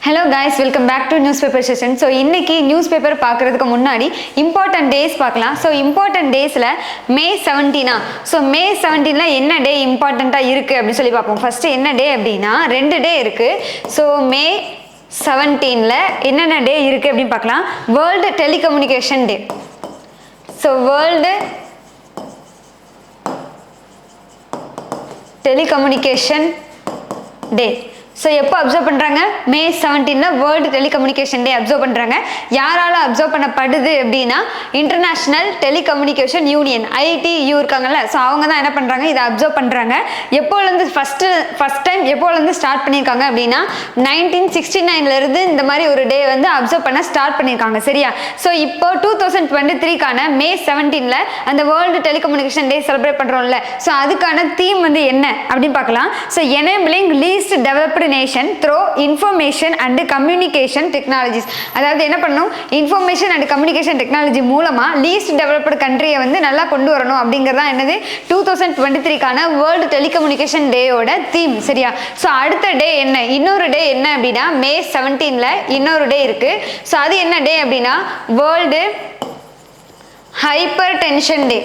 Hello guys, welcome back to newspaper session. So இன்னைக்கு newspaper பார்க்கிறதுக்கு முன்னாடி important days பார்க்கலாம். So important daysல May 17 So May 17ல என்ன டே இம்பார்ட்டண்டா இருக்கு அப்படி சொல்லி பார்ப்போம். ஃபர்ஸ்ட் என்ன டே அப்படினா ரெண்டு டே இருக்கு. So May 17ல என்னென்ன டே இருக்கு அப்படி பார்க்கலாம். World Telecommunication Day. So World Telecommunication Day. So எப்போ அப்சர்வ் பண்றாங்க மே 17ல வேர்ல்ட் டெலிகம்யூனிகேஷன் டே அப்சர்வ் பண்றாங்க. யாரால அப்சர்வ் பண்ணப்படுது அப்படின்னா இன்டர்நேஷனல் டெலிகம்யூனிகேஷன் யூனியன் ITU இருக்காங்கல்ல, ஸோ அவங்க தான் என்ன பண்றாங்க இதை அப்சர்வ் பண்றாங்க. எப்போல இருந்து ஃபர்ஸ்ட் டைம் எப்போல இருந்து ஸ்டார்ட் பண்ணியிருக்காங்க அப்படின்னா 1969ல இருந்து இந்த மாதிரி ஒரு டே வந்து அப்சர்வ் பண்ண ஸ்டார்ட் பண்ணியிருக்காங்க. சரியா? ஸோ இப்போ 2023க்கான மே 17ல அந்த வேர்ல்டு டெலிகம்யூனிகேஷன் டே செலிப்ரேட் பண்றோம்ல, ஸோ அதுக்கான தீம் வந்து என்ன அப்படின்னு பார்க்கலாம். So enabling least developed nation through information and communication technologies. அதாவது என்ன பண்ணணும், இன்ஃபர்மேஷன் அண்ட் கம்யூனிகேஷன் டெக்னாலஜி மூலமா லீஸ்ட் டெவலப்டு கண்ட்ரியை வந்து நல்லா கொண்டு வரணும் அப்படிங்கிறதா என்னது 2023க்கான வேர்ல்டு டெலிகம்யூனிகேஷன் டேயோட தீம். சரியா? ஸோ அடுத்த டே என்ன, இன்னொரு டே என்ன அப்படின்னா மே 17ல இன்னொரு டே இருக்கு. ஸோ அது என்ன டே அப்படின்னா வேர்ல்டு ஹைப்பர் டென்ஷன் டே.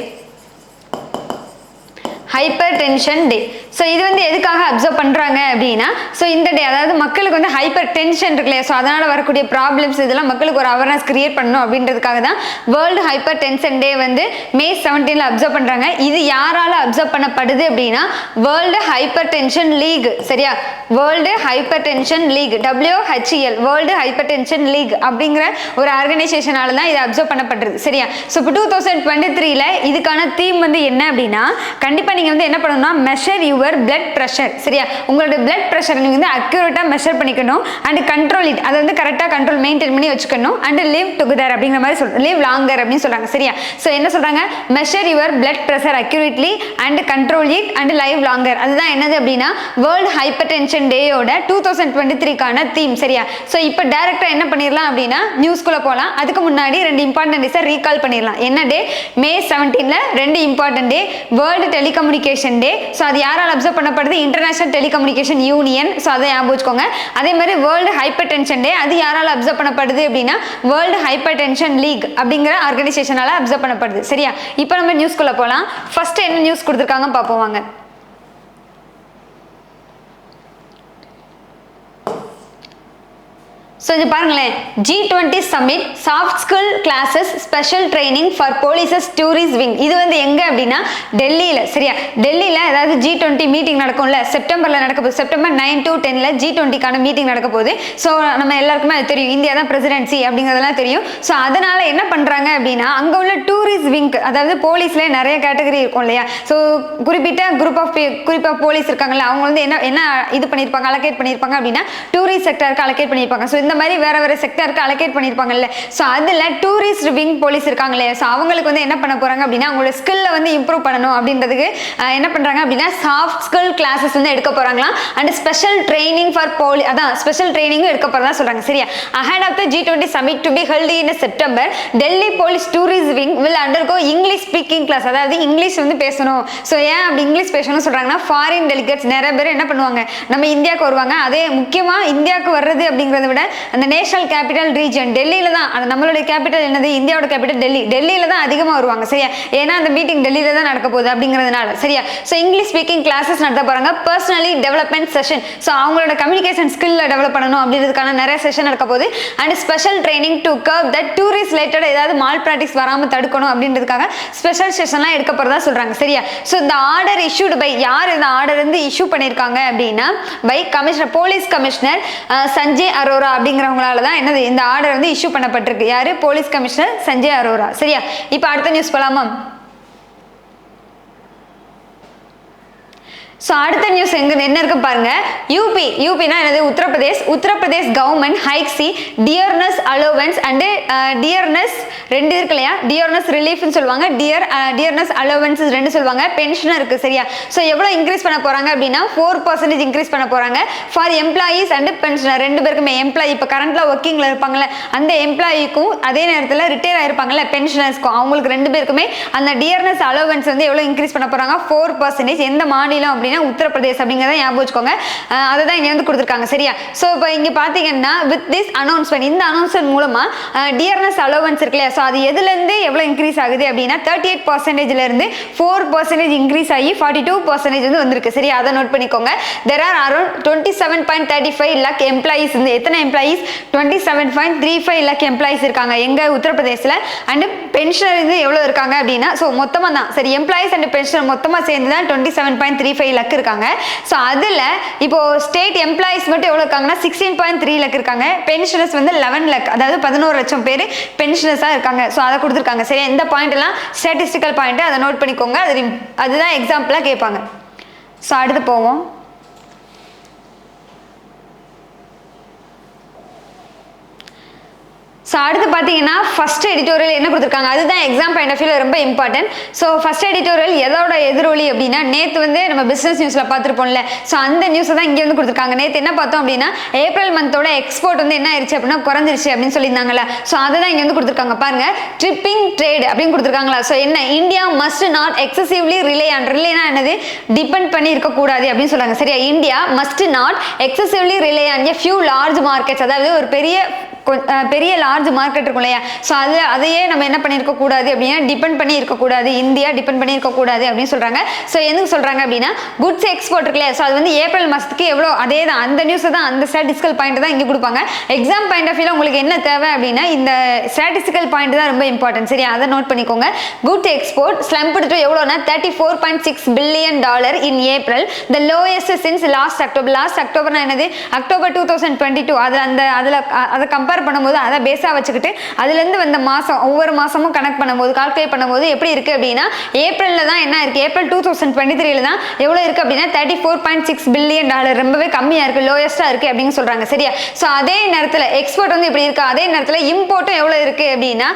ஹைப்பர் டென்ஷன் டே. ஸோ இது வந்து எதுக்காக அப்சர்வ் பண்ணுறாங்க அப்படின்னா, ஸோ இந்த டே அதாவது மக்களுக்கு வந்து ஹைப்பர் டென்ஷன் இருக்கு இல்லையா, ஸோ அதனால் வரக்கூடிய ப்ராப்ளம்ஸ் இதெல்லாம் மக்களுக்கு ஒரு அவேர்னஸ் கிரியேட் பண்ணணும் அப்படின்றதுக்காக தான் வேர்ல்டு ஹைப்பர் டென்ஷன் டே வந்து மே 17ல அப்சர்வ் பண்ணுறாங்க. இது யாரால அப்சர்வ் பண்ணப்படுது அப்படின்னா வேர்ல்டு ஹைப்பர் டென்ஷன் லீக். சரியா? World hypertension league WHL world hypertension league அப்படிங்கிற ஒரு ஆர்கனைசேஷனால தான் இது அப்சர்வ் பண்ணப்படுறது. சரியா? ஸோ இப்போ 2023ல இதுக்கான தீம் வந்து என்ன அப்படின்னா, கண்டிப்பாக நீங்கள் வந்து என்ன பண்ணணும்னா மெஷர் யுவர் பிளட் ப்ரெஷர். சரியா? உங்களோட பிளட் ப்ரெஷர் நீங்கள் வந்து அக்யூரேட்டாக மெஷர் பண்ணிக்கணும் அண்ட் கண்ட்ரோல் இட், அதை வந்து கரெக்டாக கண்ட்ரோல் மெயின்டைன் பண்ணி வச்சுக்கணும் அண்ட் லிவ் டுகெதர் அப்படிங்கிற மாதிரி சொல்கிறாங்க, லிவ் லாங்கர் அப்படின்னு சொல்கிறாங்க. சரியா? ஸோ என்ன சொல்கிறாங்க, measure your blood pressure accurately and control it and live longer. அதுதான் என்னது அப்படின்னா வேர்ல்டு ஹைப்பர் டென்ஷன் டேயோட 2023க்கான தீம். சரியா? ஸோ இப்போ டேரெக்டாக என்ன பண்ணிடலாம் அப்படின்னா நியூஸ்குள்ளே போகலாம். அதுக்கு முன்னாடி ரெண்டு இம்பார்ட்டன்ட் டேஸை ரீகால் பண்ணிடலாம். என்ன டே, மே 17ல ரெண்டு இம்பார்ட்டன்ட் டே, வேர்ல்டு டெலிகம்யூனிகேஷன் டே. ஸோ அது யாரால் அப்சர்வ் பண்ணப்படுது, இன்டர்நேஷனல் டெலிகம்யூனிகேஷன் யூனியன். ஸோ அதை ஞாபகம் வச்சுக்கோங்க. அதே மாதிரி வேர்ல்டு ஹைப்பர் டென்ஷன் டே அது யாரால் அப்சர்வ் பண்ணப்படுது அப்படின்னா வேர்ல்டு ஹைப்பர் டென்ஷன் லீக் அப்படிங்கிற ஆர்கனைசேஷனால அப்சர்வ் பண்ணப்படுது. சரியா? இப்போ நம்ம நியூஸ்குள்ள போகலாம். ஃபர்ஸ்ட் என்ன நியூஸ் கொடுத்துருக்காங்க பார்ப்போம் வாங்க. ஸோ இது பாருங்களேன், G20 summit soft skill classes special training for polices tourist wing. இது வந்து எங்கே அப்படின்னா டெல்லியில். சரியா? டெல்லியில் அதாவது G20 மீட்டிங் நடக்கும்ல, செப்டம்பரில் நடக்க போகுது. செப்டம்பர் 9 to 10ல G20க்கான மீட்டிங் நடக்க போகுது. ஸோ நம்ம எல்லாருக்குமே அது தெரியும், இந்தியா தான் பிரசிடென்சி அப்படிங்கிறதெல்லாம் தெரியும். ஸோ அதனால என்ன பண்ணுறாங்க அப்படின்னா அங்கே உள்ள டூரிஸ்ட் விங், அதாவது போலீஸ்லேயே நிறைய கேட்டகரி இருக்கும் இல்லையா, ஸோ குறிப்பிட்ட குறிப்பாக போலீஸ் இருக்காங்கல்ல, அவங்க வந்து என்ன இது பண்ணியிருப்பாங்க, அலோகேட் பண்ணியிருப்பாங்க அப்படின்னா டூரிஸ்ட் செக்டருக்கு அலோகேட் பண்ணியிருப்பாங்க. ஸோ இந்த மாதிரி வேற செக்டருக்கு அலோகேட் பண்ணியிருப்பாங்கல்ல, ஸோ அதில் டூரிஸ்ட் விங் போலீஸ் இருக்காங்களே, ஸோ அவங்களுக்கு வந்து என்ன பண்ண போறாங்க அப்படின்னா அவங்களோட ஸ்கில்லை வந்து இம்ப்ரூவ் பண்ணணும் அப்படின்றதுக்கு என்ன பண்றாங்க அப்படின்னா சாஃப்ட் ஸ்கில் கிளாஸஸ் வந்து எடுக்க போறாங்களாம் அண்ட் ஸ்பெஷல் ட்ரைனிங் ஃபார் அதான் ஸ்பெஷல் ட்ரைனிங்கும் எடுக்க போறதா சொல்றாங்க. சரியா? ahead of the G20 summit to be held in September, Delhi Police Tourism Wing will undergo English speaking class. அதாவது இங்கிலீஷ் வந்து பேசணும். ஸோ ஏன் அப்படி இங்கிலீஷ் பேசணும்னு சொல்றாங்கன்னா ஃபாரின் டெலிகேட்ஸ் நிறைய பேர் என்ன பண்ணுவாங்க, நம்ம இந்தியாவுக்கு வருவாங்க. அதே முக்கியமாக இந்தியாவுக்கு வர்றது அப்படிங்கிறத விட அந்த நேஷனல் கேபிட்டல் ரீஜன் டெல்லியில தான், அது நம்மளுடைய கேபிட்டல் என்னது, இந்தியாவோட கேபிட்டல் டெல்லி, டெல்லியில தான் அதிகமாக வருவாங்க. சரியா? ஏன்னா அந்த மீட்டிங் டெல்லியில தான் நடக்க போகுது அப்படிங்கிறதுனால. சரியா? ஸோ இங்கிலீஷ் ஸ்பீக்கிங் கிளாஸஸ் நடத்த போறாங்க. பர்சனலி டெவலப்மெண்ட் செஷன், ஸோ அவங்களோட கம்யூனிகேஷன் ஸ்கில்ல டெவலப் பண்ணணும் அப்படின்றதுக்கான நிறைய செஷன் நடக்க போகுது. And special training to curve that tourist related ஏதாவது மால் ப்ராக்டிஸ் வராமல் தடுக்கணும் அப்படின்றதுக்காக ஸ்பெஷல் செஷன்லாம் எடுக்க போறதா சொல்றாங்க. சரியா? ஸோ இந்த ஆர்டர் இஷ்யூடு பை, யார் இந்த ஆர்டர் வந்து இஷ்யூ பண்ணியிருக்காங்க அப்படின்னா by commissioner, police commissioner Sanjay Arora அப்படிங்கிறவங்களால தான் என்னது இந்த ஆர்டர் வந்து இஷ்யூ பண்ணப்பட்டிருக்கு. யாரு, போலீஸ் கமிஷனர் சஞ்சய் அரோரா. சரியா? இப்போ அடுத்த நியூஸ் போலாமா? ஸோ அடுத்த நியூஸ் என்ன இருக்கு பாருங்க. யூபினா என்னது, Uttar Pradesh government hikes dearness allowance and dearness ரெண்டு இருக்கு இல்லையா, டியர்னஸ் ரிலீஃப்னு சொல்லுவாங்க, டியர்னஸ் அலோவன்ஸ் ரெண்டு சொல்லுவாங்க, பென்ஷனருக்கு. சரியா? ஸோ எவ்வளோ இன்க்ரீஸ் பண்ண போறாங்க அப்படின்னா 4% இன்க்ரீஸ் பண்ண போறாங்க ஃபார் எம்ப்ளாயீஸ் அண்ட் பென்ஷனர் ரெண்டு பேருக்குமே. எம்ப்ளாயி இப்போ கரண்ட்ல ஒர்க்கிங்ல இருப்பாங்கல்ல அந்த எம்ப்ளாயிக்கும் அதே நேரத்தில் ரிட்டையர் ஆயிருப்பாங்கல்ல பென்ஷனர்ஸ்க்கும், அவங்களுக்கு ரெண்டு பேருக்குமே அந்த டியர்னஸ் அலோவன்ஸ் வந்து எவ்வளோ இன்க்ரீஸ் பண்ண போறாங்க 4%. எந்த மாநிலம் அப்படின்னா உத்தரப்பிரதேஷ் அப்படிங்கிறத ஞாபகம் வச்சுக்கோங்க. அதை தான் இங்கே வந்து கொடுத்துருக்காங்க. சரியா? ஸோ இப்போ இங்கே பார்த்தீங்கன்னா வித் திஸ் அனௌன்ஸ்மெண்ட், இந்த அனௌன்ஸ்மெண்ட் மூலமாக டியர்னஸ் அலோவன்ஸ் இருக்கு இல்லையா, ஸோ அது எதுலேருந்து எவ்வளோ இன்க்ரீஸ் ஆகுது அப்படின்னா 38%லேருந்து 4% இன்க்ரீஸ் ஆகி 42% வந்து வந்திருக்கு. சரியா? அதை நோட் பண்ணிக்கோங்க. there are around 27.35 lakh employees. இந்த எத்தனை எம்ப்ளாயீஸ்? 27.35 lakh எம்ப்ளாயீஸ் இருக்காங்க எங்க உத்தரப்பிரதேசில். அண்ட் பென்ஷனர் வந்து எவ்வளோ இருக்காங்க அப்படின்னா, ஸோ மொத்தமாக தான் சரி எம்ப்ளாயீஸ் அண்ட் பென்ஷனர் மொத்தமாக சேர்ந்து தான் 27.35 lakh இருக்காங்க. ஸோ அதில் இப்போ ஸ்டேட் எம்ப்ளாயீஸ் மட்டும் எவ்வளோ இருக்காங்கன்னா 16.3 lakh இருக்காங்க. பென்ஷனர்ஸ் வந்து 11 lakh, அதாவது 11 லட்சம் பேர் பென்ஷனர்ஸாக இருக்காங்க. ஸோ அதை கொடுத்துருக்காங்க. சரியா? இந்த பாயிண்ட் எல்லாம் ஸ்டாட்டிஸ்டிக்கல் பாயிண்ட், அதை நோட் பண்ணிக்கோங்க. அதுதான் எக்ஸாம்பிளாக கேட்பாங்க. ஸோ அடுத்து போவோம். ஸோ அடுத்து பார்த்தீங்கன்னா ஃபர்ஸ்ட் எடிட்டோரியல் என்ன கொடுத்துருக்காங்க, அதுதான் எக்ஸாம் பாயிண்ட் ஆஃப் வியூல ரொம்ப இம்பார்ட்டன்ட். ஸோ ஃபர்ஸ்ட் எடிட்டோரியல் எதோட எதிரொலி அப்படின்னா, நேற்று வந்து நம்ம பிஸ்னஸ் நியூஸில் பார்த்துருப்போம்ல, ஸோ அந்த நியூஸை தான் இங்கே வந்து கொடுத்துருக்காங்க. நேற்று என்ன பார்த்தோம் அப்படின்னா, ஏப்ரல் மந்தோட எக்ஸ்போர்ட் வந்து என்ன ஆயிடுச்சு அப்படின்னா குறைஞ்சிருச்சு அப்படின்னு சொல்லியிருந்தாங்களா. ஸோ அதை தான் இங்கே வந்து கொடுத்துருக்காங்க. பாருங்க, ட்ரிப்பிங் ட்ரேட் அப்படின்னு கொடுத்துருக்காங்களா. ஸோ என்ன, இந்தியா மஸ்ட் நாட் எக்ஸசிவ்லி ரிலேனா என்னது, டிபெண்ட் பண்ணி இருக்கக்கூடாது அப்படின்னு சொல்றாங்க. சரியா? India must not excessively relay on a few large markets, அதாவது ஒரு பெரிய லார்ஜ் மார்க்கெட் இருக்கும் இல்லையா, ஸோ அதையே நம்ம என்ன பண்ணியிருக்க கூடாது அப்படின்னா டிபெண்ட் பண்ணி இருக்கக்கூடாது, இந்தியா டிபெண்ட் பண்ணி இருக்கக்கூடாது அப்படின்னு சொல்றாங்க. ஸோ எதுக்கு சொல்றாங்க அப்படின்னா, குட்ஸ் எக்ஸ்போர்ட் இருக்கு இல்லையா, ஸோ அது வந்து ஏப்ரல் மாதத்துக்கு எவ்வளோ, அதே தான் அந்த நியூஸ் தான், அந்த ஸ்டாட்டிஸ்டிக்கல் பாயிண்ட் தான் இங்கே கொடுப்பாங்க. எக்ஸாம் பாயிண்ட் ஆஃப் வியூல உங்களுக்கு என்ன தேவை அப்படின்னா, இந்த ஸ்டாட்டிஸ்டிக்கல் பாயிண்ட் தான் ரொம்ப இம்பார்ட்டன்ட். சரியா? அதை நோட் பண்ணிக்கோங்க. குட்ஸ் எக்ஸ்போர்ட் ஸ்லம்ப்டு டு எவ்வளோனா $34.6 billion in April, the lowest since last October. Last அக்டோபர்னா என்னது, அக்டோபர் 2022. அதை கம்பேர் பண்ணும்போது அதை பேஸா வச்சுக்கிட்டு அதுலேருந்து வந்த மாசம் ஒவ்வொரு மாசமும் கனெக்ட் பண்ணும்போது கால்குலேட் பண்ணும்போது எப்படி இருக்கு அப்படின்னா, ஏப்ரல்ல தான் என்ன இருக்கு, ஏப்ரல் 2023 தான் எவ்வளவு இருக்கு அப்படின்னா $34.6 billion, ரொம்பவே கம்மியா இருக்கு, லோயஸ்டா இருக்கு அப்படின்னு சொல்றாங்க. சரியா? ஸோ அதே நேரத்தில் எக்ஸ்போர்ட் வந்து இப்படி இருக்கு, அதே நேரத்தில் இம்போர்ட்டும் எவ்வளவு இருக்கு அப்படின்னா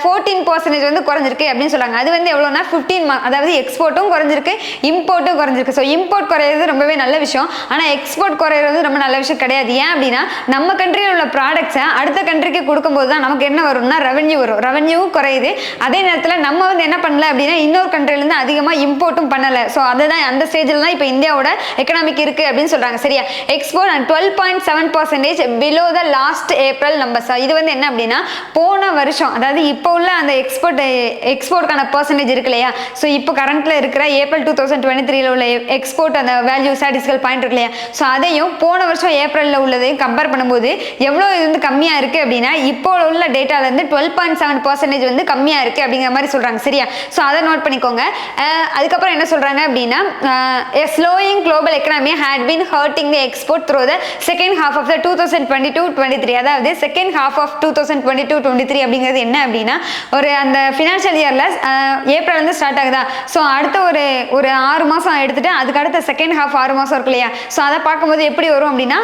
14% வந்து குறைஞ்சிருக்கு அப்படின்னு சொல்றாங்க. அது வந்து எவ்வளோனா 15, அதாவது எக்ஸ்போர்ட்டும் குறைஞ்சிருக்கு, இம்போர்ட்டும் குறைஞ்சிருக்கு. ஸோ இம்போர்ட் குறையிறது ரொம்பவே நல்ல விஷயம், ஆனால் எக்ஸ்போர்ட் குறையிறது ரொம்ப நல்ல விஷயம் கிடையாது. ஏன் அப்படின்னா, நம்ம கண்ட்ரியில் உள்ள ப்ராடக்ட்ஸை அடுத்த கண்ட்ரிக்கு கொடுக்கும்போது தான் நமக்கு என்ன வரும்னா ரெவன்யூ வரும். ரெவன்யூவும் குறையுது, அதே நேரத்தில் நம்ம வந்து என்ன பண்ணல அப்படின்னா இன்னொரு கண்ட்ரிலேருந்து அதிகமாக இம்போர்ட்டும் பண்ணலை. ஸோ அதுதான் அந்த ஸ்டேஜில் தான் இப்போ இந்தியாவோட எக்கனாமிக் இருக்கு அப்படின்னு சொல்றாங்க. சரியா? Export and 12.7% below the last April numbers. இது வந்து என்ன அப்படின்னா, போன வருஷம், அதாவது இப்போ உள்ள அந்த எக்ஸ்போர்ட்கான பர்சன்டேஜ் இருக்கு இல்லையா, ஸோ இப்போ கரண்ட்ல இருக்கிற ஏப்ரல் 2023 உள்ள எக்ஸ்போர்ட் அந்த வேல்யூ ஸ்டாட்டிஸ்டிக்கல் பாயிண்ட் இருக்கு இல்லையா, ஸோ அதையும் போன வருஷம் ஏப்ரலில் உள்ளதையும் கம்பேர் பண்ணும்போது எவ்வளோ இது வந்து கம்மியா இருக்கு அப்படின்னா, இப்போ உள்ள டேட்டால இருந்து 12.7% வந்து கம்மியா இருக்கு அப்படிங்கிற மாதிரி சொல்றாங்க. சரியா? ஸோ அதை நோட் பண்ணிக்கோங்க. அதுக்கப்புறம் என்ன சொல்றாங்க அப்படின்னா, slowing global economy had been hurting the export through the second half of the 2022-23. அதாவது செகண்ட் ஹாஃப் ஆஃப் 2022-23 அப்படிங்கிறது என்ன அப்படின்னா, ஒரு அந்த ஃபினான்ஷியல் இயர்ல ஏப்ரல் வந்து ஸ்டார்ட் ஆகுதா, ஸோ அடுத்த ஒரு 6 மாசம் எடுத்துட்டு அதுக்கு அடுத்த செகண்ட் ஹாஃப் 6 மாசம் இருக்கு இல்லையா, ஸோ அதை பார்க்கும்போது எப்படி வரும் அப்படின்னா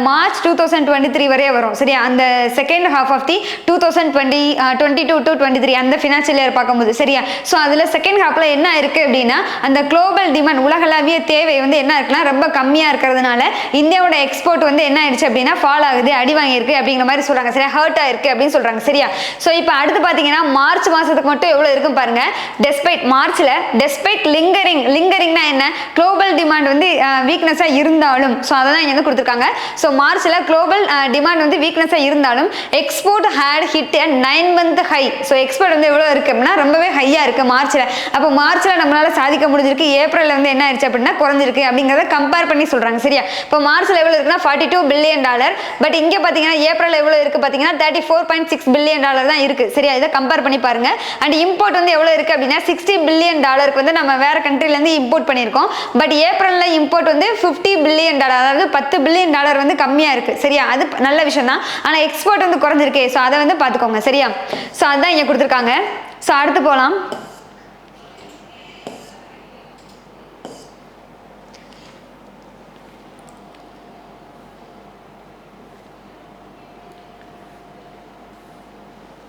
மார்ச் 2023 வரையே வரும். சரியா? அந்த செகண்ட் ஹாஃப் ஆஃப் தி 2022-23 அந்த ஃபினான்ஷியல் இயர் பார்க்கும்போது. சரியா? ஸோ அதில் செகண்ட் ஹாஃப்ல என்ன இருக்கு அப்படின்னா, அந்த குளோபல் டிமாண்ட், உலகளாவிய தேவை வந்து என்ன இருக்குன்னா ரொம்ப கம்மியாக இருக்கிறதுனால இந்தியாவோட எக்ஸ்போர்ட் வந்து என்ன ஆயிடுச்சு அப்படின்னா ஃபால் ஆகுது, அடி வாங்கியிருக்கு அப்படிங்கிற மாதிரி சொல்றாங்க. சரியா? ஹர்ட் ஆயிருக்கு அப்படின்னு சொல்றாங்க. சரியா? ஸோ இப்போ அடுத்து பார்த்தீங்கன்னா மார்ச் மாசத்துக்கு மட்டும் எவ்வளோ இருக்கும் பாருங்க. டெஸ்பைட் லிங்கரிங்னா என்ன, குளோபல் டிமாண்ட் வந்து வீக்னஸாக இருந்தாலும், ஸோ அதை தான் இங்கே வந்து கொடுத்துருக்காங்க. ஸோ மார்ச்ல குளோபல் டிமாண்ட் வந்து வீக்னஸாக இருந்தாலும் export had hit a 9-month high. So export வந்து எவ்வளோ இருக்கு அப்படின்னா ரொம்பவே ஹையா இருக்கு மார்ச்ல. அப்போ மார்ச்ல நம்மளால சாதிக்க முடிஞ்சிருக்கு, ஏப்ரல் வந்து என்ன ஆயிடுச்சு அப்படின்னா குறைஞ்சிருக்கு அப்படிங்கிறத கம்பேர் பண்ணி சொல்றாங்க. சரியா? இப்போ மார்ச்ல எவ்வளோ இருக்குன்னா $42 billion, பட் இங்கே பார்த்தீங்கன்னா ஏப்ரல் எவ்வளோ இருக்கு பார்த்தீங்கன்னா $34.6 billion தான் இருக்கு. சரியா? இதை கம்பேர் பண்ணி பாருங்க. அண்ட் இம்போர்ட் வந்து எவ்வளோ இருக்கு அப்படின்னா $60 billion வந்து நம்ம வேற கண்ட்ரில இருந்து இம்போர்ட் பண்ணியிருக்கோம். பட் ஏப்ரல்ல இம்போர்ட் வந்து $50 billion, அதாவது $10 billion வந்து கம்மியா இருக்கு. சரியா? அது நல்ல விஷயம் தான், ஆனால் எக்ஸ்போர்ட் வந்து குறைஞ்சிருக்கு. ஸோ அதை வந்து பார்த்துக்கோங்க. சரியா? ஸோ அதுதான் இங்கே கொடுத்துருக்காங்க. ஸோ அடுத்து போகலாம்.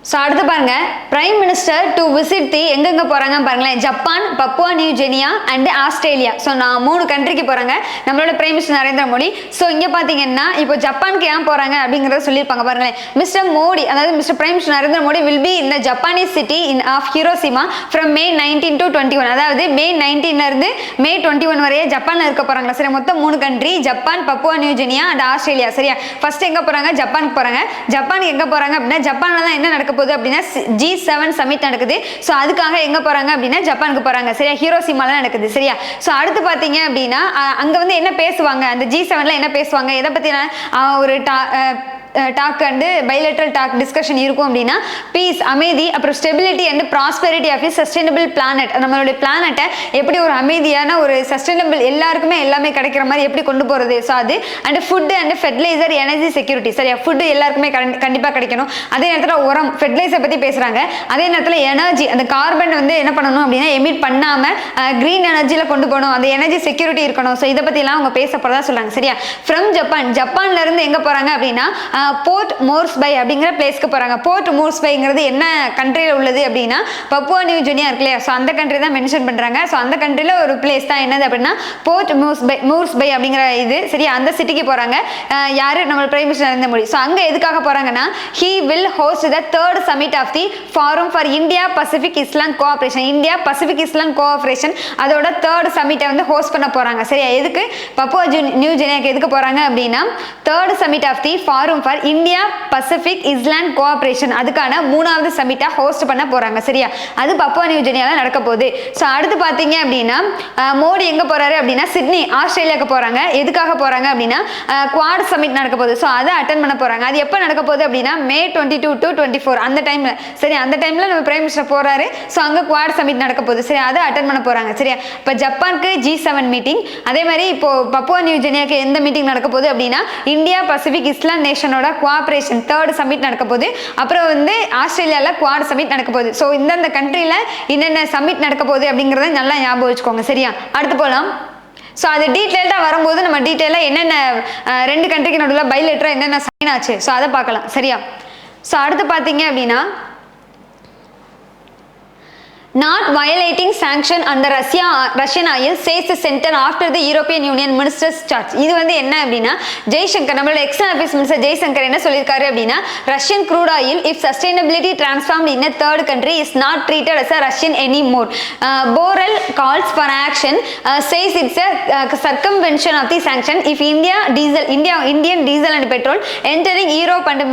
ஸோ அடுத்து பாருங்க பிரைம் மினிஸ்டர் டு விசிட் தி எங்கெங்க போறாங்க பாருங்களேன், Japan, Papua new Guinea and Australia. So நான் 3 கண்ட்ரிக்கு போறாங்க நம்மளோட prime minister Narendra Modi. So இங்க பாத்தீங்கன்னா இப்போ ஜப்பானுக்கு ஏன் போறாங்க அப்படிங்கறத சொல்லியிருப்பாங்க பாருங்களேன். மிஸ்டர் மோடி, அதாவது mister prime minister Narendra Modi will be in the Japanese city in of Hiroshima from May 19 to 21. அதாவது May 19 இருந்து May 21 வரையே ஜப்பான்ல இருக்க போறாங்களா. சரி, மொத்தம் 3 country, Japan, Papua new Guinea and Australia. சரியா, ஃபர்ஸ்ட் எங்க போறாங்க, ஜப்பானுக்கு போறாங்க. ஜப்பானுக்கு எங்க போறாங்க அப்படின்னா, ஜப்பான்ல தான் என்ன நடக்க போகுது அப்படின்னா G7 சமிட் நடக்குது. ஸோ அதுக்காக எங்க போறாங்க அப்படின்னா ஜப்பானுக்கு போறாங்க. சரியா, ஹிரோஷிமால நடக்குது. சரியா, ஸோ அடுத்து பாத்தீங்க அப்படின்னா அங்க வந்து என்ன பேசுவாங்க, அந்த G7ல என்ன பேசுவாங்க, எதை பத்தின ஒரு talk and bilateral talk discussion இருக்கும் அப்படின்னா பீஸ், அமைதி, அப்புறம் stability and prosperity of sustainable planet. நம்மளுடைய பிளானட்டை எப்படி ஒரு அமைதியான ஒரு சஸ்டைனபிள் எல்லாருக்குமே எல்லாமே கிடைக்கிற மாதிரி எப்படி கொண்டு போறது. ஸோ அது and food and fertiliser, energy security. சரியா, ஃபுட் எல்லாருக்குமே கண்டிப்பாக கிடைக்கணும். அதே நேரத்தில் உரம், ஃபெர்டிலைசர் பற்றி பேசுகிறாங்க. அதே நேரத்தில் எனர்ஜி, அந்த கார்பன் வந்து என்ன பண்ணணும் அப்படின்னா எமிட் பண்ணாமல் க்ரீன் எனர்ஜியில் கொண்டு போகணும், அந்த எனர்ஜி செக்யூரிட்டி இருக்கணும். ஸோ இதை பற்றிலாம் அவங்க பேச போகிறதா சொல்கிறாங்க. சரியா, ஃப்ரம் ஜப்பான், ஜப்பான்ல இருந்து எங்கே போகிறாங்க அப்படின்னா போர்ட் மோர்ஸ்பை அப்படிங்கிற பிளேஸ்க்கு போறாங்க. போர்ட் மோர்ஸ்பைங்கிறது என்ன கண்ட்ரியில் உள்ளது அப்படின்னா பப்புவா நியூ கினியா இருக்கு இல்லையா. ஸோ அந்த கண்ட்ரி தான் மென்ஷன் பண்றாங்க. ஸோ அந்த கண்ட்ரியில் ஒரு பிளேஸ் தான் என்னது அப்படின்னா போர்ட் மோர்ஸ்பை அப்படிங்கிற இது. சரியா, அந்த சிட்டிக்கு போறாங்க. யாரு, நம்ம prime minister Narendra Modi. So அங்க எதுக்காக போறாங்கன்னா he will host the 3rd summit of the Forum for India Pacific Island Cooperation. India Pacific island cooperation அதோட 3rd சமிட்டை வந்து ஹோஸ்ட் பண்ண போறாங்க. சரியா, எதுக்கு, பப்புவா நியூ கினியாக்கு எதுக்கு போறாங்க அப்படின்னா 3rd summit of the Forum for India Pacific island cooperation, அதுக்கான 3வது சமிட்டா ஹோஸ்ட் பண்ண போறாங்க. சரியா, அது பப்புவா நியூ கினியால நடக்க போகுது. ஸோ அடுத்து பாத்தீங்க அப்படின்னா மோடி எங்க போறாரு அப்படின்னா சிட்னி, ஆஸ்திரேலியாவுக்கு போறாங்க. எதுக்காக போறாங்க அப்படின்னா குவாட் சமிட் நடக்க போகுது. ஸோ அதை அட்டன் பண்ண போறாங்க. அது எப்போ நடக்க போகுது அப்படின்னா May 22 to 24 அந்த டைம்ல. சரி, அந்த டைம்ல நம்ம பிரைம் மினிஸ்டர் போறாரு. ஸோ அங்க குவாட் சமிட் நடக்க போகுது. சரி, அதை அட்டன் பண்ண போறாங்க. சரியா, இப்போ ஜப்பானுக்கு G7 மீட்டிங், அதே மாதிரி இப்போ பப்புவா நியூ கினியாக்கு எந்த மீட்டிங் நடக்க போகுது அப்படின்னா இந்தியா பசிபிக் இஸ்லாண்ட் நேஷனோட கோஆபரேஷன் 3rd சமிட் நடக்க போகுது. அப்புறம் வந்து ஆஸ்திரேலியால குவாட் சமிட் நடக்க போகுது. ஸோ இந்த கண்ட்ரியில என்னென்ன சமிட் நடக்க போகுது அப்படிங்கிறத நல்லா ஞாபகம் வச்சுக்கோங்க. சரியா, அடுத்து போகலாம். ஸோ அது டீட்டெயில்டாக வரும்போது நம்ம டீட்டெயிலாக என்னென்ன 2 கண்ட்ரிக்கு நடுவில் பைலேட்டரா என்னென்ன சைன் ஆச்சு, ஸோ அதை பார்க்கலாம். சரியா, ஸோ அடுத்து பார்த்தீங்க அப்படின்னா not violating sanction under Russian oil, says the center after the European Union ministers charge. இது வந்து என்ன அப்படின்னா ஜெய்சங்கர், நம்மளோட எக்ஸ்டர்னல் அஃபேர்ஸ் மினிஸ்டர் ஜெய்சங்கர் என்ன சொல்லியிருக்காரு அப்படின்னா Russian crude oil if sustainability transformed in a third country is not treated as a Russian anymore. Borrell calls for action, says it's a circumvention of the sanction if Indian diesel and petrol entering Europe and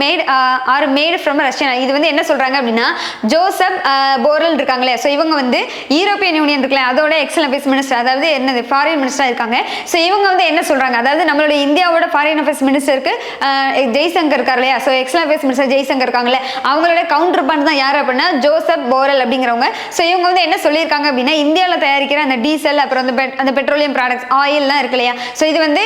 are made from Russian. இது வந்து என்ன சொல்றாங்க அப்படின்னா Joseph borewell இருக்காங்களே, so இவங்க வந்து European union இருக்குல்ல அதோட எக்ஸ்டர்னல் அஃபேர்ஸ் மினிஸ்டர், அதாவது என்னது ஃபாரின் மினிஸ்டர் இருக்காங்க. ஸோ இவங்க வந்து என்ன சொல்றாங்க, அதாவது நம்மளோட இந்தியாவோட ஃபாரின் அஃபேர்ஸ் மினிஸ்டருக்கு ஜெய்சங்கர் இருக்காரு இல்லையா. So external affairs minister Jaishankar இருக்காங்களே, அவங்களோட கவுண்டர் பார்ட் தான் யார் அப்படின்னா ஜோசப் போரல் அப்படிங்கிறவங்க. ஸோ இவங்க வந்து என்ன சொல்லியிருக்காங்க அப்படின்னா இந்தியாவில் தயாரிக்கிற அந்த டீசல் அப்புறம் அந்த பெட்ரோலியம் ப்ராடக்ட்ஸ் ஆயில்லாம் இருக்கு இல்லையா. ஸோ இது வந்து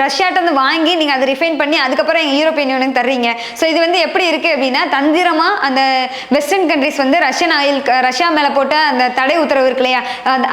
ரஷ்யாட்ட வந்து வாங்கி நீங்கள் அதை ரிஃபைன் பண்ணி அதுக்கப்புறம் எங்கள் யூரோப்பியன் யூனியன் தர்றீங்க. ஸோ இது வந்து எப்படி இருக்கு அப்படின்னா தந்திரமா அந்த வெஸ்டர்ன் கண்ட்ரிஸ் வந்து ரஷ்யா மேல போட்ட அந்த தடை உத்தரவு இருக்கு இல்லையா,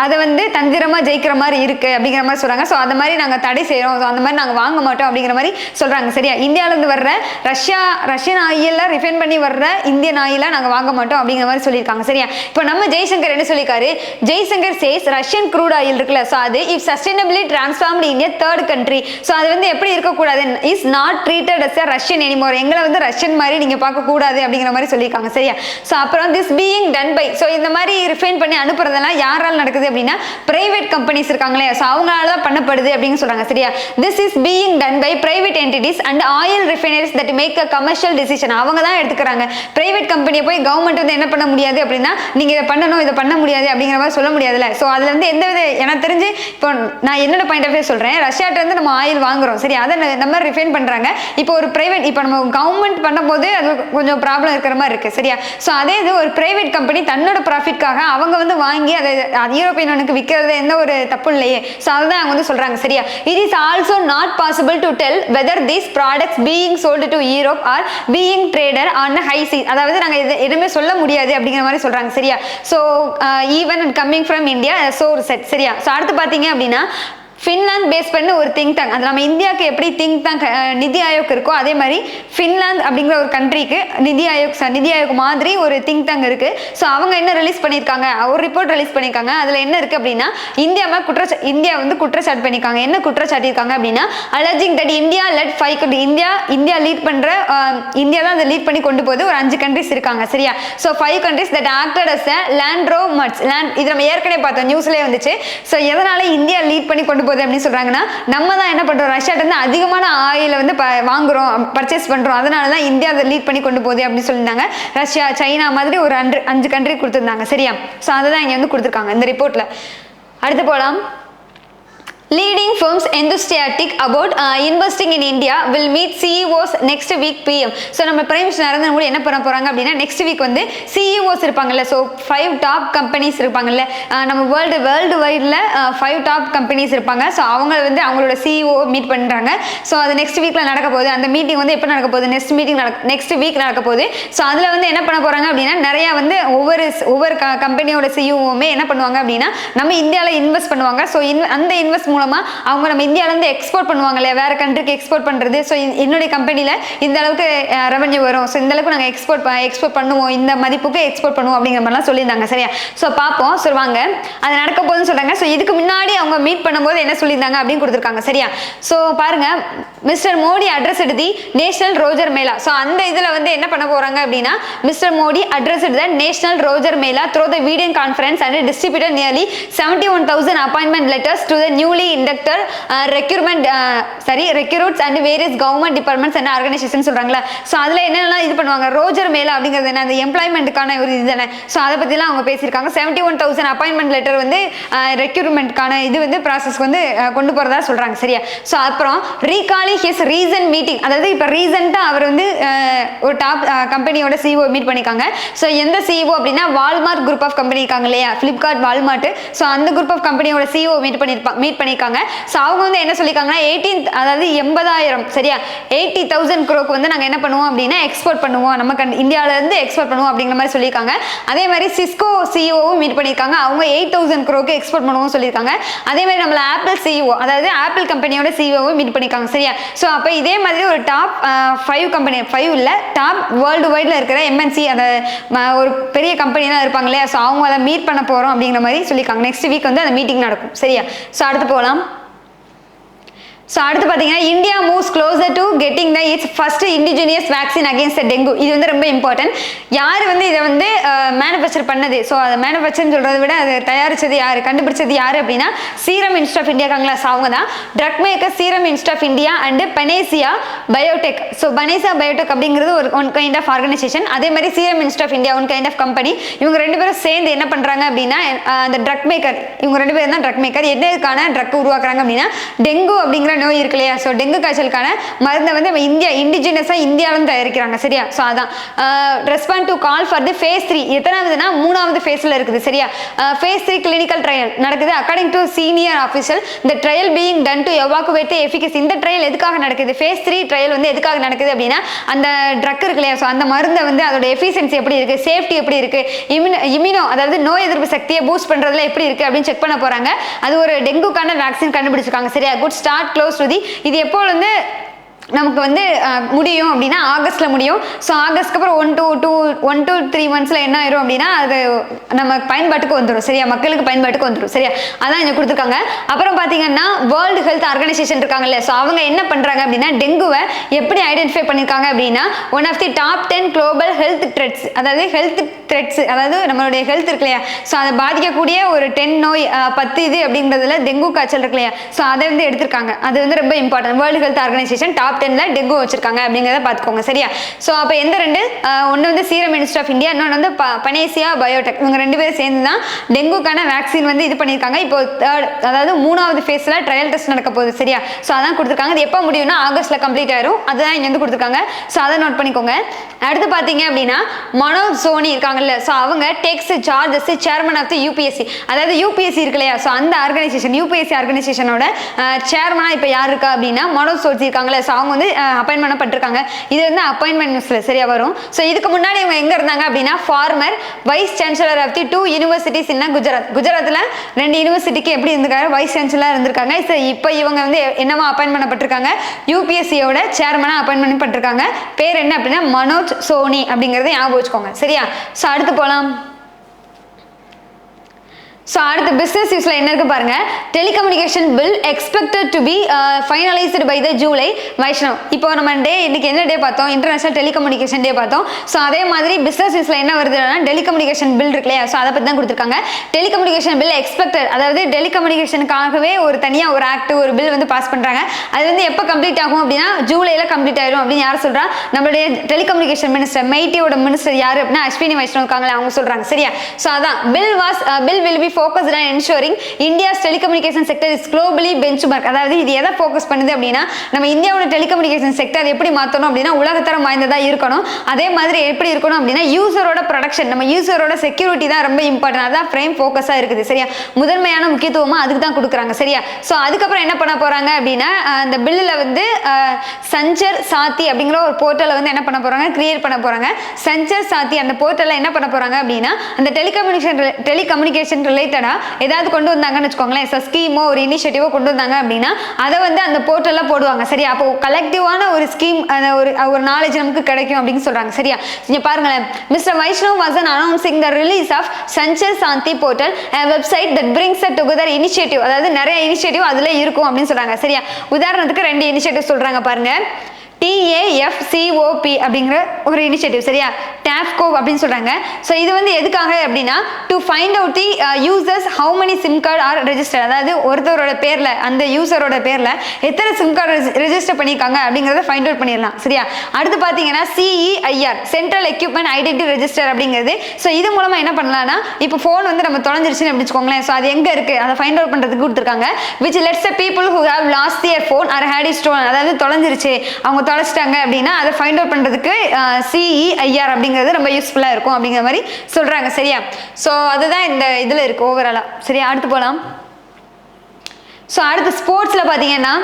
அதை வந்து தந்திரமா ஜெயிக்கிற மாதிரி இருக்கு அப்படிங்கிற மாதிரி சொல்றாங்க. ஸோ அந்த மாதிரி நாங்கள் தடை செய்யறோம், அந்த மாதிரி நாங்கள் வாங்க மாட்டோம் அப்படிங்கிற மாதிரி சொல்றாங்க. சரியா, இந்தியாவில இருந்து வர்ற ரஷ்யன் ஆயில ரிஃபைன் பண்ணி வர்ற இந்தியன் ஆயில நாங்கள் வாங்க மாட்டோம் அப்படிங்கிற மாதிரி சொல்லியிருக்காங்க. சரியா, இப்போ நம்ம ஜெய்சங்கர் என்ன சொல்லியிருக்காரு, Jaishankar says Russian crude oil இருக்குல்ல, ஸோ அது if sustainably transformed in a third country, so அது வந்து எப்படி இருக்கக்கூடாது, is not treated as a Russian anymore, எங்களை வந்து ரஷ்யன் மாதிரி நீங்க பார்க்க கூடாது அப்படிங்கிற மாதிரி சொல்லியிருக்காங்க. சரியா, ஸோ அப்புறம் this being done by, so இந்த மாதிரி ரிஃபைன் பண்ணி அனுப்புறதெல்லாம் யாரால் நடக்குது அப்படின்னா பிரைவேட் கம்பெனிஸ் இருக்காங்களே, ஸோ அவங்களால தான் பண்ணப்படுது அப்படின்னு சொல்றாங்க. சரியா, this is being done by private entities and oil refineries that make a commercial decision. அவங்க தான் எடுத்துக்கிறாங்க. பிரைவேட் கம்பெனியை போய் கவர்மெண்ட் வந்து என்ன பண்ண முடியாது அப்படின்னா நீங்க இதை பண்ணணும் இதை பண்ண முடியாது அப்படிங்கிற மாதிரி சொல்ல முடியாதுல்ல. ஸோ அதுல வந்து எந்த வித, எனக்கு தெரிஞ்சு இப்போ நான் என்னோட பாயிண்ட் ஆஃப் வியூ சொல்றேன், ரஷ்யாட்ட வந்து நம்ம ஆயில் வாங்குறோம். சரி, அதை நம்ம ரிஃபைன் பண்றாங்க. இப்போ ஒரு பிரைவேட், இப்போ நம்ம கவர்மெண்ட் பண்ணும்போது அது கொஞ்சம் ப்ராப்ளம் இருக்கிற மாதிரி இருக்கு. சரியா, ஸோ அதே இது ஒரு பிரைவேட் கம்பெனி தன்னோட ப்ராஃபிட்காக அவங்க வந்து வாங்கி அதை யூரோப்பியன் யூனியனுக்கு விற்கிறது எந்த ஒரு தப்பு இல்லையே. ஸோ அதுதான் அவங்க வந்து சொல்றாங்க. சரியா, it is also not possible to tell whether these products being sold to Europe or being traded on high sea, அதாவது நாங்கள் எதுவுமே சொல்ல முடியாது அப்படிங்கிற மாதிரி சொல்றாங்க. சரியா, so even and coming from India source set. சரியா, ஸோ அடுத்து பார்த்தீங்க அப்படின்னா ஃபின்லாந்து பேஸ் பண்ண ஒரு திங்க் டேங்க். அது நம்ம இந்தியாவுக்கு எப்படி திங்க் டேங்க் நிதி ஆயோக் இருக்கோ அதே மாதிரி ஃபின்லாந்து அப்படிங்கிற ஒரு கண்ட்ரிக்கு நிதி ஆயோக் மாதிரி ஒரு திங்க் டேங்க் இருக்கு. ஸோ அவங்க என்ன ரிலீஸ் பண்ணியிருக்காங்க, ஒரு ரிப்போர்ட் ரிலீஸ் பண்ணியிருக்காங்க. அதில் என்ன இருக்கு அப்படின்னா இந்தியா வந்து குற்றச்சாட்டு பண்ணியிருக்காங்க. என்ன குற்றச்சாட்டிருக்காங்க அப்படின்னா alleging that India led 5 country, India lead பண்ற, இந்தியா தான் அதை லீட் பண்ணி கொண்டு போகுது. ஒரு 5 கண்ட்ரிஸ் இருக்காங்க சரியா. So 5 countries that acted as laundromats. இது நம்ம ஏற்கனவே பார்த்தோம், நியூஸ்லேயே வந்துச்சு. ஸோ எதனால இந்தியா லீட் பண்ணி கொண்டு போகுது அப்படின்னு சொல்றாங்கன்னா, நம்ம தான் என்ன பண்றோம், ரஷ்யாட்ட இருந்து அதிகமான ஆயில வந்து வாங்குறோம், பர்ச்சேஸ் பண்றோம், அதனால தான் இந்தியா அதை லீட் பண்ணி கொண்டு போகுது அப்படின்னு சொல்லியிருந்தாங்க. ரஷ்யா, சைனா மாதிரி ஒரு 5 கண்ட்ரி கொடுத்துருந்தாங்க சரியா. ஸோ அதை தான் இங்க வந்து கொடுத்துருக்காங்க இந்த ரிப்போர்ட்ல. அடுத்து போலாம். Leading firms enthusiastic about investing in India will meet CEOs next week PM. So நம்ம பிரைம் மினிஸ்டர் நரேந்திர மோடி என்ன பண்ண போறாங்க அப்படின்னா நெக்ஸ்ட் வீக் வந்து CEOs இருப்பாங்கல்ல, ஸோ 5 டாப் கம்பெனிஸ் இருப்பாங்கல்ல, நம்ம வேர்ல்டு வைட்ல 5 டாப் கம்பெனிஸ் இருப்பாங்க. ஸோ அவங்க வந்து அவங்களோட CEO மீட் பண்றாங்க. ஸோ அது நெக்ஸ்ட் வீக்ல நடக்க போகுது. அந்த மீட்டிங் வந்து எப்போ நடக்க போகுது, நெக்ஸ்ட் வீக் நடக்க போகுது. ஸோ அதில் வந்து என்ன பண்ண போறாங்க அப்படின்னா நிறைய வந்து ஒவ்வொரு கம்பெனியோட CEOவுமே என்ன பண்ணுவாங்க அப்படின்னா நம்ம இந்தியாவில் இன்வெஸ்ட் பண்ணுவாங்க. ஸோ அந்த இன்வெஸ்ட் மூலமா அவங்க நம்ம இந்தியால இருந்து எக்ஸ்போர்ட் பண்ணுவாங்க இல்லையா, வேற கண்ட்ரிக்கு எக்ஸ்போர்ட் பண்றது. ஸோ என்னுடைய கம்பெனில இந்த அளவுக்கு ரெவன்யூ வரும், ஸோ இந்த அளவுக்கு நாங்கள் எக்ஸ்போர்ட் பண்ணுவோம், இந்த மதிப்புக்கு எக்ஸ்போர்ட் பண்ணுவோம் அப்படிங்கிற மாதிரிலாம் சொல்லியிருந்தாங்க சரியா. ஸோ பார்ப்போம் சொல்லுவாங்க அது நடக்க போகுதுன்னு சொல்றாங்க. ஸோ இதுக்கு முன்னாடி அவங்க மீட் பண்ணும்போது என்ன சொல்லியிருந்தாங்க அப்படின்னு கொடுத்துருக்காங்க சரியா. ஸோ பாருங்க, mister Modi address the national Rozgar Mela. So அந்த இதில் வந்து என்ன பண்ண போறாங்க அப்படின்னா mister Modi address the national Rozgar Mela through the video conference and distributed nearly 71,000 appointment letters to the newly inducted recruits and various government departments and organizations சொல்றாங்களா. ஸோ அதில் என்னெல்லாம் இது பண்ணுவாங்க, ரோஜர் மேலா அப்படிங்கிறது என்ன, அந்த எம்ப்ளாய்மெண்ட்டுக்கான ஒரு இது தானே. ஸோ அதை பற்றிலாம் அவங்க பேசியிருக்காங்க. 71,000 அப்பாயின்மெண்ட் லெட்டர் வந்து ரெக்ரூட்மெண்ட்கான இது வந்து ப்ராசஸ்க்கு வந்து கொண்டு போகிறதா சொல்கிறாங்க சரியா. ஸோ அப்புறம் ரீகாலிங் ஹிஸ் ரீசன்ட் மீட்டிங், அதாவது இப்போ ரீசெண்டாக அவர் வந்து ஒரு டாப் கம்பெனியோட CEO மீட் பண்ணியிருக்காங்க. ஸோ எந்த CEO அப்படின்னா வால்மார்ட் குரூப் ஆஃப் கம்பெனி இருக்காங்க இல்லையா, ஃப்ளிப்கார்ட், வால்மார்ட். ஸோ அந்த குரூப் ஆஃப் கம்பெனியோட CEO மீட் பண்ணியிருக்காங்க. ஸோ அவங்க வந்து என்ன சொல்லியிருக்காங்கன்னா 80,000 சரியா, 80,000 crore வந்து நாங்கள் என்ன பண்ணுவோம் அப்படின்னா எக்ஸ்போர்ட் பண்ணுவோம், நமக்கு இந்தியாவிலேருந்து எக்ஸ்போர்ட் பண்ணுவோம் அப்படிங்கிற மாதிரி சொல்லியிருக்காங்க. அதே மாதிரி சிஸ்கோ CEOவும் மீட் பண்ணியிருக்காங்க. அவங்க 8,000 crore எக்ஸ்போர்ட் பண்ணுவோம் சொல்லியிருக்காங்க. அதே மாதிரி நம்மள ஆப்பிள் CEO, அதாவது ஆப்பிள் கம்பெனியோட CEOவும் மீட் பண்ணியிருக்காங்க சரியா. ஸோ அப்போ இதே மாதிரி ஒரு டாப் 5 கம்பெனி, 5 இல்லை டாப் வேர்ல்டு வைட்ல இருக்கிற MNC, அந்த ஒரு பெரிய கம்பெனிலாம் இருப்பாங்க இல்லையா, ஸோ அவங்க அதை மீட் பண்ண போகிறோம் அப்படிங்கிற மாதிரி சொல்லியிருக்காங்க. நெக்ஸ்ட் வீக் வந்து அந்த மீட்டிங் நடக்கும் சரியா. ஸோ அடுத்து போகலாம். ஸோ அடுத்து பார்த்தீங்கன்னா India moves closer to getting the its first indigenous vaccine against dengue. இது வந்து ரொம்ப இம்பார்ட்டன்ட். யார் வந்து இதை வந்து மேனுஃபேக்சர் பண்ணது, ஸோ அதை மேனுஃபேக்சர்னு சொல்கிறத விட அதை தயாரித்தது யார், கண்டுபிடிச்சது யார் அப்படின்னா சீரம் இன்ஸ்டியூட் ஆஃப் இந்தியா இருக்காங்களா, ஸோ அவங்க தான். Drug maker Serum Institute of India and Panacea Biotec. So Panacea Biotec அப்படிங்கிறது ஒரு ஒன் கைண்ட் ஆஃப் ஆர்கனைசேஷன். அதே மாதிரி Serum Institute of India one kind of company. இவங்க 2 பேரும் சேர்ந்து என்ன பண்ணுறாங்க அப்படின்னா அந்த ட்ரக் மேக்கர், இவங்க 2 பேரும் தான் ட்ரக் மேக்கர். எதுக்கான ட்ரக் உருவாக்குறாங்க அப்படின்னா டெங்கு அப்படிங்கிற நோய் இருக்கு இல்லையா, ஸோ டெங்கு காய்ச்சலுக்கான மருந்தை வந்து இண்டிஜினஸாக இந்தியாவிலும் தயாரிக்கிறாங்க சரியா. ஸோ அதான் respond to call for the phase 3. எத்தனாவதுனா 3வது ஃபேஸில் இருக்குது சரியா. phase 3 கிளினிக்கல் ட்ரையல் நடக்குது. According to senior officer the trial being done to evacuate the efficacy. இந்த ட்ரையல் எதுக்காக நடக்குது, phase 3 ட்ரையல் வந்து எதுக்காக நடக்குது அப்படின்னா அந்த ட்ரக் இருக்கு இல்லையா, ஸோ அந்த மருந்தை வந்து அதோட எஃபிஷியன்சி எப்படி இருக்கு, சேஃப்டி எப்படி இருக்கு, இம்யூனோ அதாவது நோய் எதிர்ப்பு சக்தியை பூஸ்ட் பண்றதுல எப்படி இருக்கு அப்படின்னு செக் பண்ண போறாங்க. அது ஒரு டெங்குக்கான வேக்சின் கண்டுபிடிச்சிருக்காங்க சரியா. Good start close to the. இது எப்போ வந்து நமக்கு வந்து முடியும் அப்படின்னா ஆகஸ்ட்ல முடியும். ஸோ ஆகஸ்ட்க்கு அப்புறம் 1 to 3 monthsல என்ன ஆயிரும் அப்படின்னா அது நம்ம பயன்பாட்டுக்கு வந்துடும் சரியா, மக்களுக்கு பயன்பாட்டுக்கு வந்துடும் சரியா. அதான் இங்க கொடுத்துருக்காங்க. அப்புறம் பார்த்தீங்கன்னா வேர்ல்டு ஹெல்த் ஆர்கனைசேஷன் இருக்காங்கல்ல, ஸோ அவங்க என்ன பண்றாங்க அப்படின்னா டெங்குவை எப்படி ஐடென்டிஃபை பண்ணியிருக்காங்க அப்படின்னா one of the top 10 global health threats, அதாவது ஹெல்த் த்ரெட்ஸ், அதாவது நம்மளுடைய ஹெல்த் இருக்கு இல்லையா, ஸோ அதை பாதிக்கக்கூடிய ஒரு 10 நோய் 10 இது அப்படிங்கிறதுல டெங்கு காய்ச்சல் இருக்கு இல்லையா, ஸோ அதை வந்து எடுத்திருக்காங்க. அது வந்து ரொம்ப important. World health Organization top 10ல டெங்கு வச்சிருக்காங்க அப்படிங்கிறத பார்த்துக்கோங்க சரியா. ஸோ அப்போ எந்த 2, ஒன்று வந்து சீரம் இன்ஸ்டியூட் ஆஃப் இந்தியா, இன்னொன்று வந்து பனேசியா பயோடெக். இவங்க 2 பேரும் சேர்ந்து தான் டெங்குக்கான வேக்சின் வந்து இது பண்ணியிருக்காங்க. இப்போ அதாவது 3வது ஃபேஸில் ட்ரையல் டெஸ்ட் நடக்க போகுது சரியா. ஸோ அதான் கொடுத்துருக்காங்க. இது எப்போ முடியும்னா ஆகஸ்ட்ல கம்ப்ளீட் ஆயிரும். அதுதான் இங்கே வந்து கொடுத்துருக்காங்க. ஸோ அதை நோட் பண்ணிக்கோங்க. அடுத்து பார்த்தீங்க அப்படின்னா மனோஜ் சோனி இருக்காங்கல்ல, ஸோ அவங்க takes charges chairman of the UPSC, அதாவது UPSC இருக்கு இல்லையா, ஸோ அந்த ஆர்கனைசேஷன் UPSC ஆர்கனைசேஷனோட சேர்மனா இப்போ யார் இருக்கா அப்படின்னா மனோஜ் சோனி இருக்காங்கல்ல, ஸோ அவங்க அவங்க வந்து அப்பாயின்ட் பண்ணப்பட்டிருக்காங்க. இது வந்து அப்பாயின்மெண்ட் நியூஸ்ல சரியா வரும். ஸோ இதுக்கு முன்னாடி இவங்க எங்க இருந்தாங்க அப்படின்னா former vice chancellor of the 2 universities in குஜராத்ல 2 யூனிவர்சிட்டிக்கு எப்படி இருந்திருக்காங்க, வைஸ் சான்சலர் இருந்திருக்காங்க. ஸோ இப்போ இவங்க வந்து என்னவா அப்பாயின்ட் பண்ணப்பட்டிருக்காங்க, யூபிஎஸ்சியோட சேர்மனா அப்பாயின்ட் பண்ணப்பட்டிருக்காங்க. பேர் என்ன அப்படின்னா மனோஜ் சோனி அப்படிங்கறத ஞாபகம் வச்சுக்கோங்க சரியா. ஸோ அடுத்து போலாம். ஸோ அடுத்து பிஸ்னஸ் நியூஸ்ல என்ன இருக்கு பாருங்க. Telecommunication bill expected to be finalised by the July. Vaishnaw இப்போ நம்ம இன்னைக்கு என்ன டே பார்த்தோம், இன்டர்நேஷனல் டெலிகம்யூனிகேஷன் டே பார்த்தோம். ஸோ அதே மாதிரி பிஸ்னஸ் நியூஸ்ல என்ன வருதுன்னா டெலிகம்யூனிகேஷன் பில் இருக்கு இல்லையா, ஸோ அதை பற்றி தான் கொடுத்துருக்காங்க. டெலிகம்யூனிகேஷன் பில் எக்ஸ்பெக்டட், அதாவது டெலிகம்யூனிகேஷனுக்காகவே ஒரு தனியாக ஒரு ஆக்ட் ஒரு பில் வந்து பாஸ் பண்ணுறாங்க. அது வந்து எப்போ கம்ப்ளீட் ஆகும் அப்படின்னா ஜூலைல கம்ப்ளீட் ஆயிடும் அப்படின்னு யார் சொல்றா, நம்மளுடைய டெலிகம்யூனிகேஷன் மினிஸ்டர் மெய்டியோட மினிஸ்டர் யாரு அப்படின்னா அஸ்வினி வைஷ்ணவ் இருக்காங்களே அவங்க சொல்றாங்க சரியா. ஸோ அதான் bill will be focused on ensuring India's telecommunication sector is globally benchmark. அதாவது இது எதை ஃபோக்கஸ் பண்ணுது அப்படின்னா நம்ம இந்தியாவோட டெலிகம்யூனிகேஷன் செக்டர் எப்படி மாற்றணும் அப்படின்னா உலகத்தரம் வாய்ந்ததாக இருக்கணும். அதே மாதிரி எப்படி இருக்கணும் அப்படின்னா யூசரோட ப்ரொடக்ஷன், நம்ம யூசரோட செக்யூரிட்டி தான் ரொம்ப இம்பார்ட்டன்ட். அதான் ஃப்ரேம் ஃபோக்கஸாக இருக்குது சரியா. முதன்மையான முக்கியத்துவமாக அதுக்கு தான் கொடுக்குறாங்க சரியா. ஸோ அதுக்கப்புறம் என்ன பண்ண போறாங்க அப்படின்னா அந்த பில்லில் வந்து சஞ்சர் சாத்தி அப்படிங்கிற ஒரு போர்ட்டலை வந்து என்ன பண்ண போறாங்க, கிரியேட் பண்ண போறாங்க. சஞ்சர் சாத்தி அந்த போர்ட்டலில் என்ன பண்ண போறாங்க அப்படின்னா அந்த டெலிகம்யூனிகேஷன் ரிலேட்டடா ஏதாவது கொண்டு வந்தாங்கன்னு வச்சுக்கோங்களேன், ஸ்கீமோ ஒரு இனிஷியேட்டிவோ கொண்டு வந்தாங்க அப்படின்னா அதை வந்து அந்த போர்ட்டல்ல போடுவாங்க சரியா. அப்போ கலெக்டிவான ஒரு ஸ்கீம் ஒரு நாலேஜ் நமக்கு கிடைக்கும் அப்படின்னு சொல்றாங்க சரியா. நீங்க பாருங்களேன், mister Vaishnaw was announcing the release of Sanchar Saathi portal, a website that brings together initiative, அதாவது நிறைய இனிஷியேட்டிவ் அதுல இருக்கும் அப்படின்னு சொல்றாங்க சரியா. உதாரணத்துக்கு 2 இனிஷியேட்டிவ் சொல்றாங்க பாருங்க. TAFCOP அப்படிங்கிற ஒரு இனிஷியேட்டிவ் சரியா, TAFCO அப்படின்னு சொல்றாங்க. ஸோ இது வந்து எதுக்காக அப்படின்னா to find out the users how many SIM card are register, அதாவது ஒருத்தரோட பேர்ல அந்த யூசரோட பேர்ல எத்தனை சிம் கார்டு ரெஜிஸ்டர் பண்ணியிருக்காங்க அப்படிங்கிறத ஃபைண்ட் அவுட் பண்ணிடலாம் சரியா. அடுத்து பார்த்தீங்கன்னா CEIR central equipment identity register அப்படிங்கிறது. ஸோ இது மூலமா என்ன பண்ணலாம்னா இப்போ ஃபோன் வந்து நம்ம தொலைஞ்சிருச்சுன்னு அப்படின்னு வச்சுக்கோங்களேன், ஸோ அது எங்க இருக்கு அதை ஃபைண்ட் அவுட் பண்றதுக்கு கொடுத்துருக்காங்க. which lets the people who have lost their phone or had it stolen, அதாவது தொலைஞ்சிருச்சு அவங்க தொலைச்சிட்டாங்க அப்படின்னா அதை ஃபைண்ட் அவுட் பண்றதுக்கு CEIR அப்படிங்கிறது ரொம்ப யூஸ்ஃபுல்லா இருக்கும் அப்படிங்கிற மாதிரி சொல்றாங்க சரியா. ஸோ அதுதான் இந்த இதுல இருக்கு ஓவராலா சரியா. அடுத்து போலாம். ஸோ அடுத்து ஸ்போர்ட்ஸ்ல பாத்தீங்கன்னா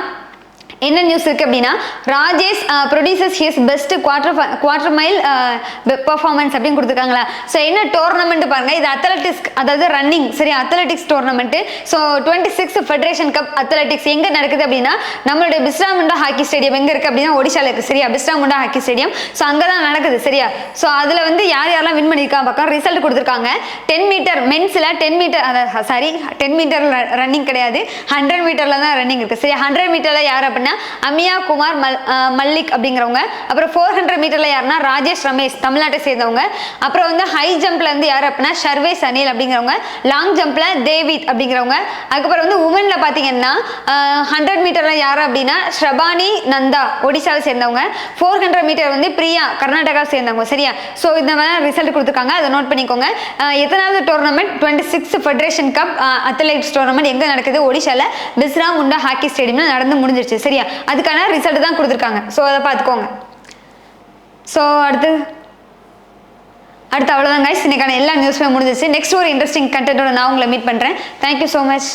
என்ன நியூஸ் இருக்கு அப்படின்னா Rajesh producers his best quarter mile performance அப்படின்னு கொடுத்துருக்காங்களா. ஸோ என்ன டோர்னமெண்ட் பாருங்க, இது அத்லெட்டிக்ஸ் அதாவது ரன்னிங் சரி athletics tournament. So 26th federation cup athletics எங்க நடக்குது அப்படின்னா நம்மளுடைய பிஸ்ரா முண்டா ஹாக்கி ஸ்டேடியம் எங்க இருக்கு அப்படின்னா ஒடிஷால இருக்கு சரியா. பிஸ்ரா முண்டா ஹாக்கி ஸ்டேடியம் ஸோ அங்கதான் நடக்குது சரியா. ஸோ அதுல வந்து யார் யாரெல்லாம் வின் பண்ணிருக்காங்க பக்கம் ரிசல்ட் கொடுத்துருக்காங்க. 10 மீட்டர் மென்ஸ்ல 10 மீட்டர் ரன்னிங் கிடையாது, 100 மீட்டர்ல தான் ரன்னிங் இருக்கு சரியா. 100 மீட்டர்ல யார் அப்படின்னா அமியா குமார் மல்லிக் அப்படிங்கிறவங்க. அப்புறம் 400 மீட்டர்ல யாருன்னா ராஜேஷ் ரமேஷ் தமிழ்நாட்டை சேர்ந்தவங்க. அப்புறம் வந்து ஹை ஜம்ப்ல இருந்து யார் அப்படின்னா ஷர்வேஸ் அனில் அப்படிங்கிறவங்க. லாங் ஜம்ப்ல தேவித் அப்படிங்கிறவங்க. அதுக்கப்புறம் வந்து உமன்ல பாத்தீங்கன்னா 100 மீட்டர்ல யார் அப்படின்னா ஸ்ரபானி நந்தா ஒடிசாவை சேர்ந்தவங்க. 400 மீட்டர் வந்து பிரியா கர்நாடகா சேர்ந்தவங்க சரியா. ஸோ இந்த மாதிரி ரிசல்ட் கொடுத்துருக்காங்க, அதை நோட் பண்ணிக்கோங்க. எத்தனாவது tournament 26th federation cup athletics tournament எங்க நடக்குது ஒடிஷால பிஸ்ரா முண்டா ஹாக்கி ஸ்டேடியம்ல நடந்து முடிஞ்சிருச்சு சரியா. அதுக்கான ரிசல்ட் தான் கொடுத்துருக்காங்க. ஸோ அதை பார்த்துக்கோங்க. ஸோ அடுத்து அவ்வளோதான் கைஸ், இன்னைக்கான எல்லா நியூஸுமே முடிஞ்சிச்சு. நெக்ஸ்ட் ஒரு இன்ட்ரெஸ்டிங் கண்டென்ட்டோட நான் உங்களை மீட் பண்ணுறேன். Thank you so much.